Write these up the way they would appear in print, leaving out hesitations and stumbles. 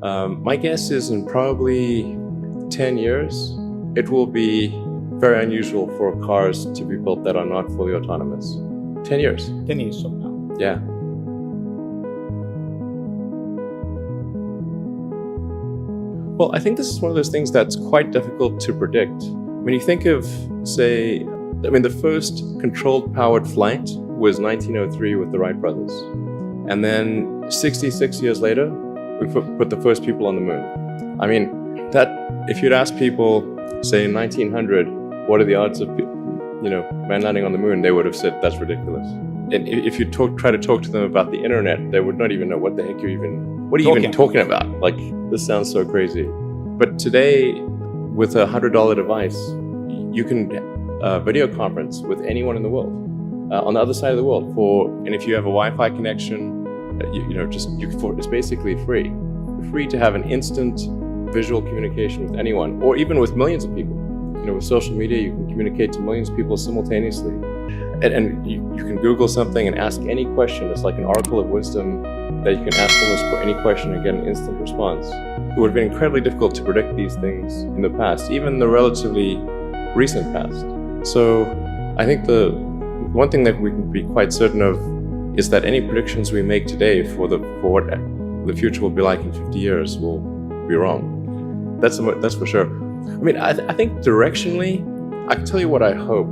My guess is in probably 10 years, it will be very unusual for cars to be built that are not fully autonomous. 10 years. 10 years from now. Yeah. Well, I think this is one of those things that's quite difficult to predict. When you think of, say, the first controlled powered flight was 1903 with the Wright brothers. And then 66 years later, we put the first people on the moon. I mean, that if you'd ask people, say in 1900, what are the odds of, man landing on the moon, they would have said that's ridiculous. And if you try to talk to them about the internet, they would not even know what the heck what are you even talking about? Like, this sounds so crazy. But today, with a $100 device, you can video conference with anyone in the world, on the other side of the world. And if you have a Wi-Fi connection, it's basically free. Free to have an instant visual communication with anyone, or even with millions of people. With social media, you can communicate to millions of people simultaneously. And you can Google something and ask any question. It's like an oracle of wisdom that you can ask almost any question and get an instant response. It would have been incredibly difficult to predict these things in the past, even the relatively recent past. So I think the one thing that we can be quite certain of is that any predictions we make today for what the future will be like in 50 years will be wrong. That's for sure. I mean, I think directionally, I can tell you what I hope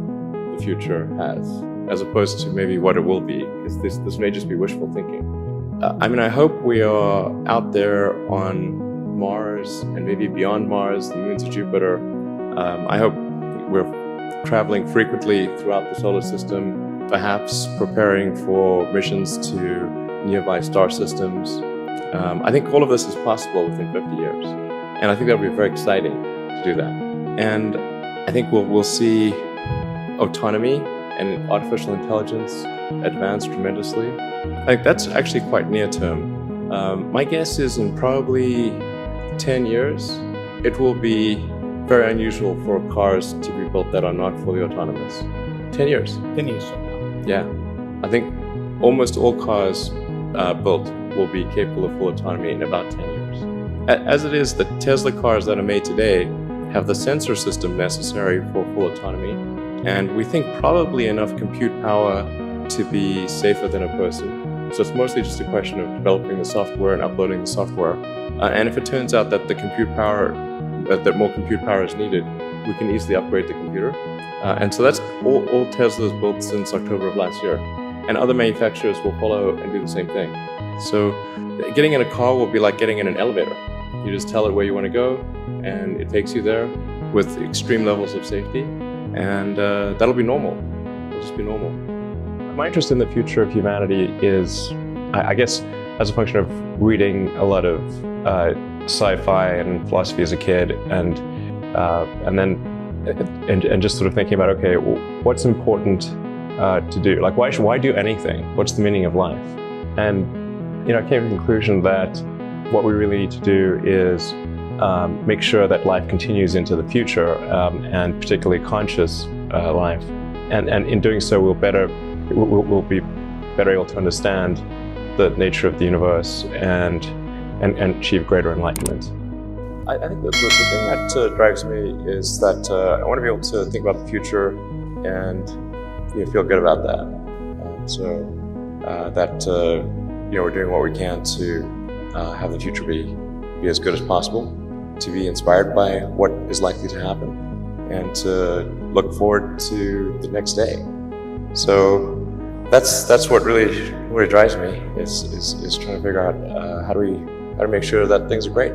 the future has, as opposed to maybe what it will be, because this may just be wishful thinking. I hope we are out there on Mars and maybe beyond Mars, the moons of Jupiter. I hope we're traveling frequently throughout the solar system, perhaps preparing for missions to nearby star systems. I think all of this is possible within 50 years. And I think that would be very exciting to do that. And I think we'll see autonomy and artificial intelligence advance tremendously. I think that's actually quite near term. My guess is in probably 10 years, it will be very unusual for cars to be built that are not fully autonomous. 10 years. 10 years from now. Yeah. I think almost all cars built will be capable of full autonomy in about 10 years. As it is, the Tesla cars that are made today have the sensor system necessary for full autonomy, and we think probably enough compute power to be safer than a person. So it's mostly just a question of developing the software and uploading the software. And if it turns out that that more compute power is needed, we can easily upgrade the computer. And so that's all Tesla's built since October of last year. And other manufacturers will follow and do the same thing. So getting in a car will be like getting in an elevator. You just tell it where you want to go, and it takes you there with extreme levels of safety. And that'll be normal. It'll just be normal. My interest in the future of humanity is, I guess, as a function of reading a lot of sci-fi and philosophy as a kid, and just sort of thinking about, okay, what's important to do? Like, why do anything? What's the meaning of life? And I came to the conclusion that what we really need to do is make sure that life continues into the future, and particularly conscious life. And in doing so, we'll be better able to understand the nature of the universe and achieve greater enlightenment. I think the thing that drives me is that I want to be able to think about the future and feel good about that. We're doing what we can to have the future be as good as possible, to be inspired by what is likely to happen, and to look forward to the next day. So that's what really drives me, is trying to figure out how do we make sure that things are great.